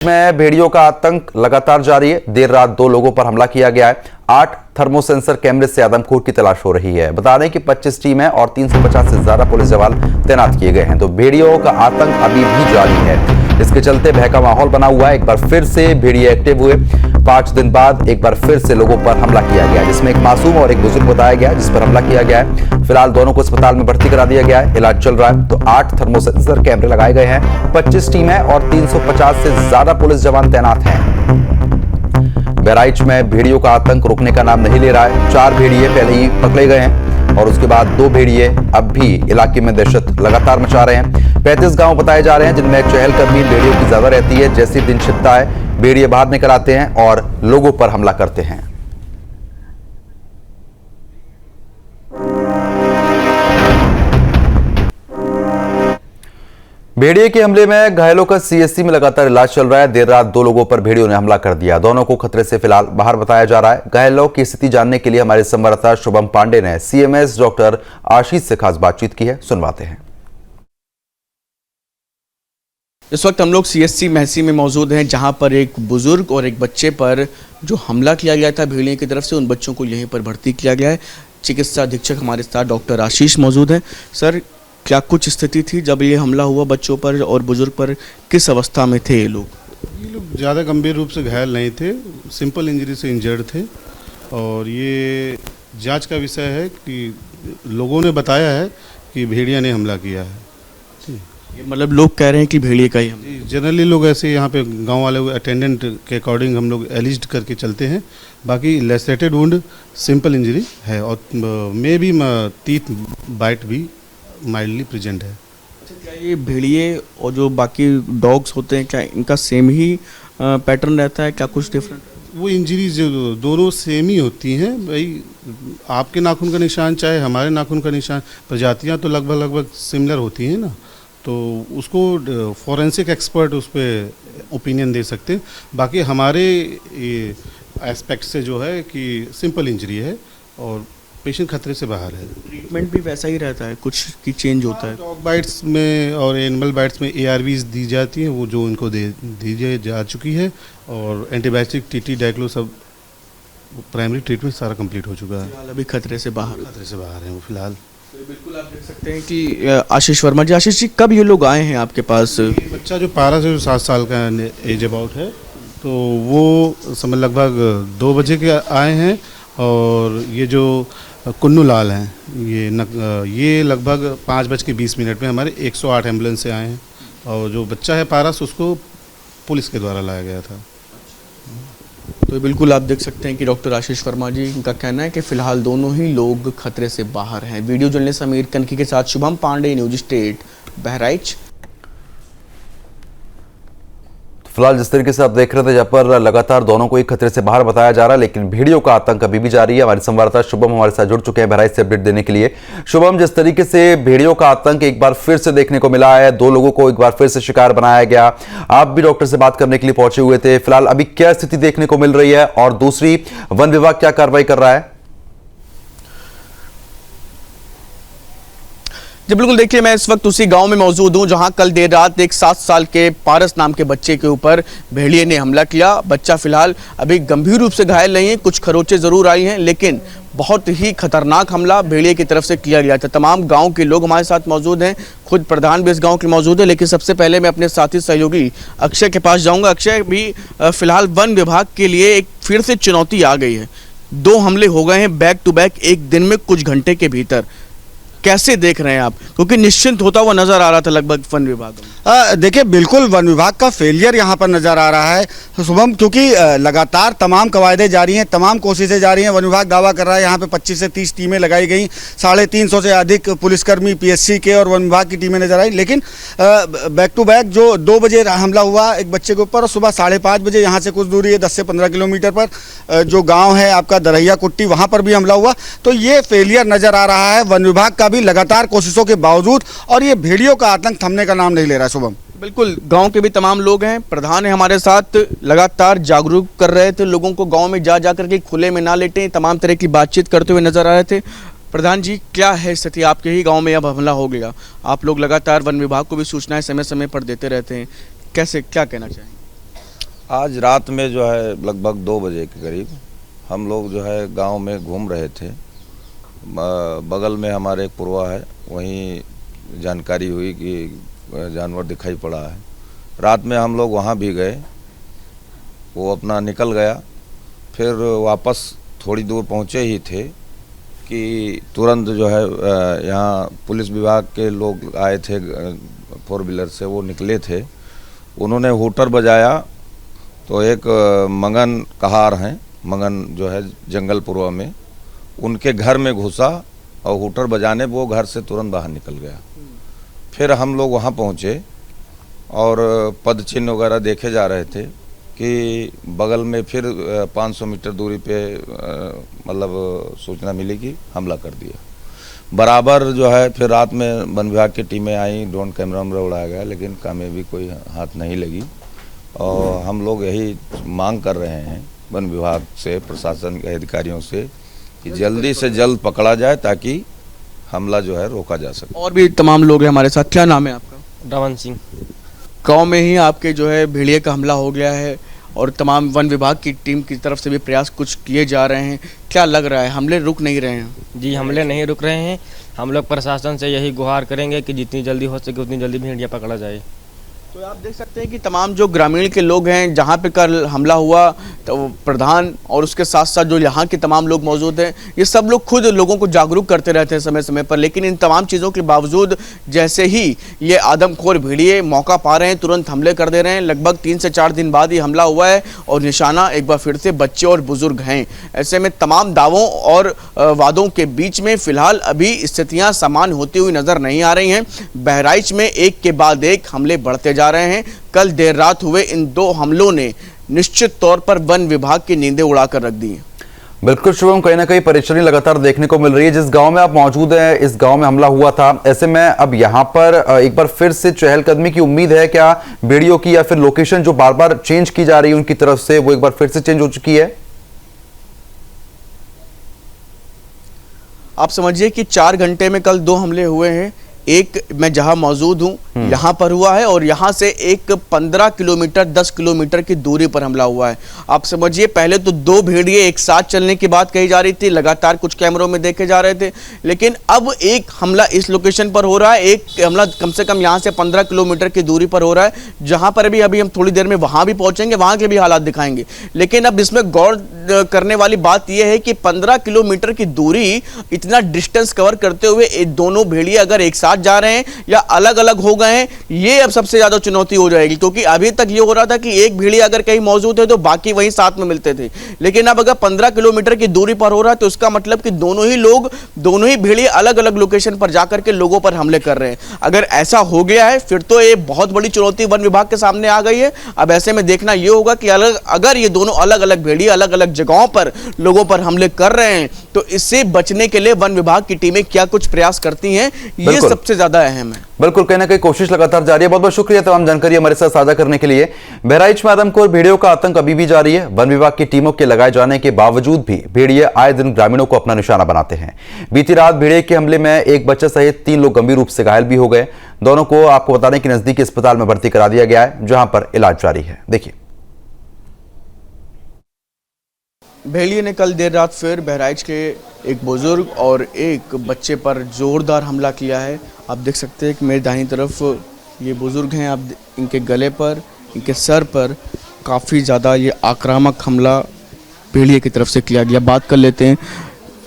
में भेड़ियों का आतंक लगातार जारी है। देर रात 2 लोगों पर हमला किया गया है। 8 थर्मोसेंसर कैमरे से आदमखोर की तलाश हो रही है। बता दें कि 25 टीम है और 350 से ज्यादा पुलिस जवान तैनात किए गए हैं। तो भेड़ियों का आतंक अभी भी जारी है। इसके चलते भय का माहौल बना हुआ है। एक बार फिर से भेड़िए एक्टिव हुए। 5 दिन बाद एक बार फिर से लोगों पर हमला किया गया, जिसमें एक मासूम और एक बुजुर्ग बताया गया जिस पर हमला किया गया है। फिलहाल दोनों को अस्पताल में भर्ती करा दिया गया है, इलाज चल रहा है। तो 8 थर्मोसेंसर कैमरे लगाए गए हैं, 25 टीम है और 350 से ज्यादा पुलिस जवान तैनात हैं। बहराइच में भेड़ियों का आतंक रुकने का नाम नहीं ले रहा है। 4 भेड़िए पहले ही पकड़े गए हैं और उसके बाद 2 भेड़िए अब भी इलाके में दहशत लगातार मचा रहे हैं। 35 गांव बताए जा रहे हैं जिनमें चहलकदमी भेड़ियों की ज्यादा रहती है। जैसे दिन छिपता है भेड़िए बाहर निकल आते हैं और लोगों पर हमला करते हैं। भेड़िए के हमले में घायलों का सीएससी में लगातार इलाज चल रहा है। देर रात 2 लोगों पर भेड़ियों ने हमला कर दिया। दोनों को खतरे से फिलहाल बाहर बताया जा रहा है। घायलों की स्थिति जानने के लिए हमारे संवाददाता शुभम पांडे ने सीएमएस डॉक्टर आशीष से खास बातचीत की है, सुनवाते हैं। इस वक्त हम लोग सीएससी महसी में मौजूद हैं, जहां पर एक बुजुर्ग और एक बच्चे पर जो हमला किया गया था भेड़िए की तरफ से, उन बच्चों को यहीं पर भर्ती किया गया है। चिकित्सा अधीक्षक हमारे साथ डॉक्टर आशीष मौजूद हैं। सर, क्या कुछ स्थिति थी जब ये हमला हुआ बच्चों पर और बुजुर्ग पर? किस अवस्था में थे ये लोग? ज़्यादा गंभीर रूप से घायल नहीं थे, सिंपल इंजरी से इंजर्ड थे। और ये जांच का विषय है कि लोगों ने बताया है कि भेड़िया ने हमला किया है। ये मतलब लोग कह रहे हैं कि भेड़िए का ही हमला। जनरली लोग ऐसे यहाँ पे गांव वाले अटेंडेंट के अकॉर्डिंग हम लोग एलिज्ड करके चलते हैं। बाकी लेसेटेड वुंड, सिंपल इंजरी है और मे भी टीथ बाइट भी माइल्डली प्रेजेंट है। अच्छा, क्या ये भेड़िए और जो बाकी डॉग्स होते हैं, क्या इनका सेम ही पैटर्न रहता है, क्या कुछ डिफरेंट? वो इंजरीज जो दोनों सेम ही होती हैं भाई। आपके नाखून का निशान चाहे हमारे नाखून का निशान, प्रजातियां तो लगभग सिमिलर होती हैं ना, तो उसको फॉरेंसिक एक्सपर्ट उस पर ओपिनियन दे सकते हैं। बाकी हमारे एस्पेक्ट से जो है कि सिंपल इंजरी है और पेशेंट खतरे से बाहर है। ट्रीटमेंट भी वैसा ही रहता है, कुछ की चेंज होता है? डॉग बाइट्स में और एनिमल बाइट्स में ARVs दी जाती हैं, वो जो उनको दी जा चुकी है। और एंटीबायोटिक, TT, डाइक्लो सब प्राइमरी ट्रीटमेंट सारा कंप्लीट हो चुका है। अभी खतरे से बाहर हैं वो फिलहाल। तो बिल्कुल आप देख सकते हैं कि आशीष वर्मा जी, आशीष जी, कब ये लोग आए हैं आपके पास? बच्चा जो 12 से 7 साल का एज अबाउट है, तो वो समय लगभग 2 बजे के आए हैं। और ये जो कुन्नू लाल हैं ये लगभग 5:20 में हमारे 108 एम्बुलेंस से आए हैं। और जो बच्चा है पारस, उसको पुलिस के द्वारा लाया गया था। तो बिल्कुल आप देख सकते हैं कि डॉक्टर आशीष वर्मा जी का कहना है कि फिलहाल दोनों ही लोग खतरे से बाहर हैं। वीडियो जर्नलिस्ट अमीर कनकी के साथ शुभम पांडे, न्यूज स्टेट, बहराइच। फिलहाल जिस तरीके से आप देख रहे थे, जहां पर लगातार दोनों को एक खतरे से बाहर बताया जा रहा है, लेकिन भेड़ियों का आतंक अभी भी जारी है। हमारे संवाददाता शुभम हमारे साथ जुड़ चुके हैं बहराइच से अपडेट देने के लिए। शुभम, जिस तरीके से भेड़ियों का आतंक एक बार फिर से देखने को मिला है, 2 लोगों को एक बार फिर से शिकार बनाया गया, आप भी डॉक्टर से बात करने के लिए पहुंचे हुए थे। फिलहाल अभी क्या स्थिति देखने को मिल रही है और दूसरी, वन विभाग क्या कार्रवाई कर रहा है? जी बिल्कुल, देखिए मैं इस वक्त उसी गांव में मौजूद हूं जहां कल देर रात एक 7 साल के पारस नाम के बच्चे के ऊपर भेड़िए ने हमला किया। बच्चा फिलहाल अभी गंभीर रूप से घायल नहीं है, कुछ खरोंचें जरूर आई हैं, लेकिन बहुत ही खतरनाक हमला भेड़िए की तरफ से किया गया था। तमाम गांव के लोग हमारे साथ मौजूद हैं, खुद प्रधान भी इस गांव के मौजूद है। लेकिन सबसे पहले मैं अपने साथी सहयोगी अक्षय के पास जाऊँगा। अक्षय, भी फिलहाल वन विभाग के लिए एक फिर से चुनौती आ गई है। 2 हमले हो गए हैं बैक टू बैक एक दिन में, कुछ घंटे के भीतर। कैसे देख रहे हैं आप, क्योंकि निश्चिंत होता हुआ नजर आ रहा था लगभग वन विभाग में? देखिए, बिल्कुल वन विभाग का फेलियर यहाँ पर नज़र आ रहा है शुभम, क्योंकि लगातार तमाम कवायदें जारी हैं, तमाम कोशिशें जारी हैं। वन विभाग दावा कर रहा है यहाँ पे 25 से 30 टीमें लगाई गई, 350 से अधिक पुलिसकर्मी PSC के और वन विभाग की टीमें नजर आई। लेकिन बैक टू बैक जो 2 बजे हमला हुआ एक बच्चे के ऊपर, और सुबह 5:30 बजे यहाँ से कुछ दूरी है 10 से 15 किलोमीटर पर जो गाँव है आपका दरहिया कुट्टी, वहाँ पर भी हमला हुआ। तो ये फेलियर नज़र आ रहा है वन विभाग का भी लगातार कोशिशों के बावजूद, और ये भेड़ियों का आतंक थमने का नाम नहीं ले रहा है शुभम। बिल्कुल, गांव के भी तमाम लोग हैं, प्रधान है हमारे साथ, लगातार जागरूक कर रहे थे लोगों को गांव में जा करके खुले में ना लेटें, तमाम तरह की बातचीत करते हुए नजर आ रहे थे। प्रधान जी, क्या है स्थिति? आपके ही गांव में अब हमला हो गया, आप लोग लगातार वन विभाग को भी सूचनाएं समय समय पर देते रहते हैं, कैसे, क्या कहना चाहेंगे? आज रात में जो है लगभग 2 बजे के करीब हम लोग जो है गांव में घूम रहे थे। बगल में हमारे एक पुरवा है, वहीं जानकारी हुई कि जानवर दिखाई पड़ा है। रात में हम लोग वहाँ भी गए, वो अपना निकल गया। फिर वापस थोड़ी दूर पहुँचे ही थे कि तुरंत जो है यहाँ पुलिस विभाग के लोग आए थे, 4 व्हीलर से वो निकले थे। उन्होंने हूटर बजाया तो एक मंगन कहार हैं, मंगन जो है जंगलपुरवा में, उनके घर में घुसा और हूटर बजाने वो घर से तुरंत बाहर निकल गया। फिर हम लोग वहाँ पहुँचे और पद चिन्ह वगैरह देखे जा रहे थे कि बगल में फिर 500 मीटर दूरी पे मतलब सूचना मिली कि हमला कर दिया। बराबर जो है फिर रात में वन विभाग की टीमें आई, ड्रोन कैमरा वैमरा उड़ाया गया, लेकिन कामयाबी कोई हाथ नहीं लगी। और हम लोग यही मांग कर रहे हैं वन विभाग से, प्रशासन के अधिकारियों से कि जल्दी से जल्द पकड़ा जाए ताकि हमला जो है रोका जा सके। और भी तमाम लोग हैं हमारे साथ। क्या नाम है आपका? रमन सिंह। गांव में ही आपके जो है भेड़िए का हमला हो गया है और तमाम वन विभाग की टीम की तरफ से भी प्रयास कुछ किए जा रहे हैं। क्या लग रहा है, हमले रुक नहीं रहे हैं? जी, हमले नहीं रुक रहे हैं। हम लोग प्रशासन से यही गुहार करेंगे कि जितनी जल्दी हो सके उतनी जल्दी भेड़िया पकड़ा जाए। तो आप देख सकते हैं कि तमाम जो ग्रामीण के लोग हैं, जहाँ पे कल हमला हुआ तो प्रधान और उसके साथ साथ जो यहाँ के तमाम लोग मौजूद हैं, ये सब लोग खुद लोगों को जागरूक करते रहते हैं समय समय पर। लेकिन इन तमाम चीज़ों के बावजूद जैसे ही ये आदमखोर भेड़िए मौका पा रहे हैं, तुरंत हमले कर दे रहे हैं। लगभग 3 से 4 दिन बाद ये हमला हुआ है और निशाना एक बार फिर से बच्चे और बुजुर्ग हैं। ऐसे में तमाम दावों और वादों के बीच में फिलहाल अभी स्थितियाँ सामान्य होती हुई नजर नहीं आ रही हैं। बहराइच में एक के बाद एक हमले बढ़ते जा रहे हैं। कल देर रात हुए इन 2 हमलों ने निश्चित तौर पर वन विभाग की नींदें उड़ाकर रख दी हैं। बिल्कुल शुभम, कहीं ना कहीं परेशानी लगातार देखने को मिल रही है। जिस गांव में आप मौजूद हैं, इस गांव में हमला हुआ था, ऐसे में अब यहां पर एक बार फिर से चहलकदमी की उम्मीद है क्या भेड़ियों की, या फिर लोकेशन जो बार बार चेंज की जा रही है उनकी तरफ से, वो एक बार फिर से चेंज हो चुकी है? आप समझिए कि 4 घंटे में कल 2 हमले हुए हैं। एक मैं जहां मौजूद हूं यहां पर हुआ है और यहां से एक 15 किलोमीटर 10 किलोमीटर की दूरी पर हमला हुआ है। आप समझिए, पहले तो 2 भेड़िए एक साथ चलने की बात कही जा रही थी, लगातार कुछ कैमरों में देखे जा रहे थे, लेकिन अब एक हमला इस लोकेशन पर हो रहा है। एक हमला कम से कम यहां से 15 किलोमीटर की दूरी पर हो रहा है, जहां पर अभी हम थोड़ी देर में वहां भी पहुंचेंगे, वहां के भी हालात दिखाएंगे। लेकिन अब इसमें गौर करने वाली बात यह है कि 15 किलोमीटर की दूरी, इतना डिस्टेंस कवर करते हुए दोनों भेड़िए अगर एक साथ जा रहे हैं या अलग अलग हो गए हैं, ये अब सबसे ज्यादा चुनौती हो जाएगी। क्योंकि अभी तक ये हो रहा था कि एक भेड़िया अगर कहीं मौजूद है तो बाकी वहीं साथ में मिलते थे, लेकिन अब अगर 15 किलोमीटर की दूरी पर हो रहा है तो इसका मतलब कि दोनों ही भेड़िए अलग अलग लोकेशन पर जाकर के लोगों पर हमले कर रहे हैं। अगर ऐसा हो गया है फिर तो ये बहुत बड़ी चुनौती वन विभाग के सामने आ गई है। अब ऐसे में देखना यह होगा कि अगर ये दोनों अलग अलग भेड़िए अलग अलग जगहों पर लोगों पर हमले कर रहे हैं तो इससे बचने के लिए वन विभाग की टीमें क्या कुछ प्रयास करती हैं, ये सबसे ज्यादा अहम है। बिल्कुल, कहीं ना कहीं कोशिश लगातार जारी है। बहुत बहुत शुक्रिया तमाम जानकारी हमारे साथ साझा करने के लिए। बहराइच में आदमखोर भेड़ियों का आतंक अभी भी जारी है। वन विभाग की टीमों के लगाए जाने के बावजूद भी भेड़िए आए दिन ग्रामीणों को अपना निशाना बनाते हैं। बीती रात भेड़िए के हमले में एक बच्चा सहित 3 लोग गंभीर रूप से घायल भी हो गए। दोनों को आपको बता दें कि नजदीकी अस्पताल में भर्ती करा दिया गया है, जहां पर इलाज जारी है। देखिए, भेड़िए ने कल देर रात फिर बहराइच के एक बुजुर्ग और एक बच्चे पर जोरदार हमला किया है। आप देख सकते हैं कि मेरी दाहिनी तरफ ये बुजुर्ग हैं, आप इनके गले पर, इनके सर पर काफ़ी ज़्यादा ये आक्रामक हमला भेड़िए की तरफ से किया गया। बात कर लेते हैं,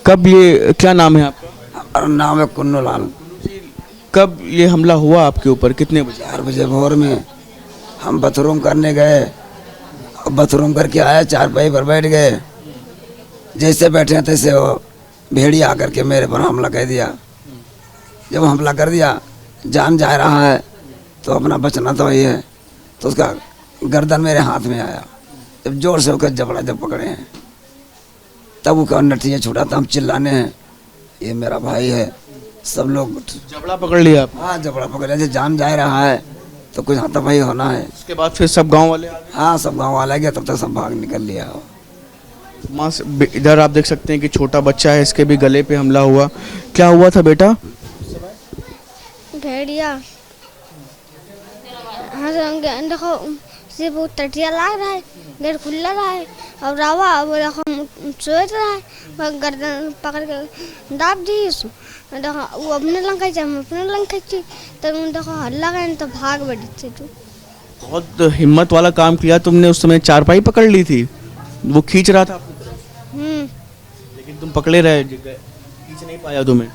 कब ये, क्या नाम है आपका? हमारा नाम है कुन्नू लाल। कब ये हमला हुआ आपके ऊपर, कितने बजे? 4 बजे भोर में हम बाथरूम करने गए, बाथरूम करके आए, चारपाई पर बैठ गए, जैसे बैठे तैसे वो भेड़िया आकर के मेरे पर हमला कर दिया। जब हमला कर दिया, जान जा रहा है तो अपना बचना तो वही है, तो उसका गर्दन मेरे हाथ में आया। जब जोर से उसका जबड़ा जब पकड़े हैं तब वो नठिया छूटा, तो हम चिल्लाने हैं, ये मेरा भाई है। सब लोग जबड़ा पकड़ लिया आप? हाँ, जबड़ा पकड़ लिया। जान जा रहा है तो कुछ हाथापाई होना है। उसके बाद फिर सब गाँव वाले आ गए? हाँ, सब गाँव वाले गए, तब तक सब भाग निकल लिया। माँ, इधर आप देख सकते हैं कि छोटा बच्चा है, इसके भी गले पे हमला हुआ। क्या हुआ था बेटा? भेड़िया हाँ देखो सिर्फ वो टटिया लाग रहा है, गेट खुला रहा है और रावा वो देखो सोच रहा है, वो गर्दन पकड़ के दाब दी उसको। देखो वो अपने लंग खींचे, हम अपने लंग खींची, तब देखो हल्ला गए तो भाग बैठी थी। तू बहुत हिम्मत वाला काम किया तुमने। उस समय चारपाई पकड़ ली थी, वो खींच रहा था अपनी तरफ, लेकिन तुम पकड़े रहे, खींच नहीं पाया तुम्हें।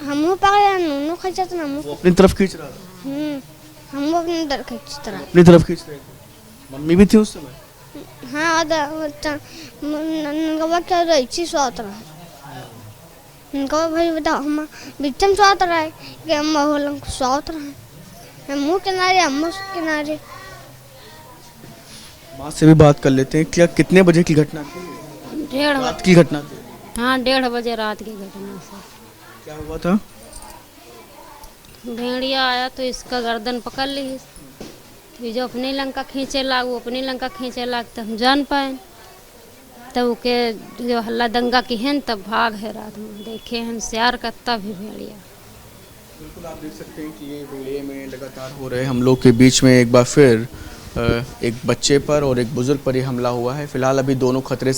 हम पकड़े नूनू खींचा तो हम वो अपनी तरफ खींच रहा था, हम अपनी तरफ खींचते रहे। अपनी तरफ खींच रहे थे। मम्मी भी थी उस समय? हाँ आधा बच्चा बच्चा तो इसी सोच रहा है। उनका भाई बताओ हम बिचम सोच रहा है कि हम लोग सोच रहे हैं, मुँह किनारे हम किनारे। माँ से भी बात कर लेते हैं। क्या कितने बजे की घटना थी? 1:30 रात की घटना थी। हाँ 1:30 बजे रात की घटना से। क्या हुआ था? भेड़िया आया तो इसका गर्दन पकड़ ली, तो जो अपनी लंका खींचे लाग, वो अपनी लंका खींचे लाग, तब हम जान पाए। तब के जो हल्ला दंगा की हैं तब भाग है, रात में देखे हैं सियार का तब भी भेड़िया। बिल्कुल आप देख सकते हैं कि ये भेड़िए में लगातार हो रहे हम लोग के बीच में एक बार फिर एक बच्चे पर और एक बुजुर्ग पर ये हमला हुआ है। फिलहाल अभी दोनों खतरे से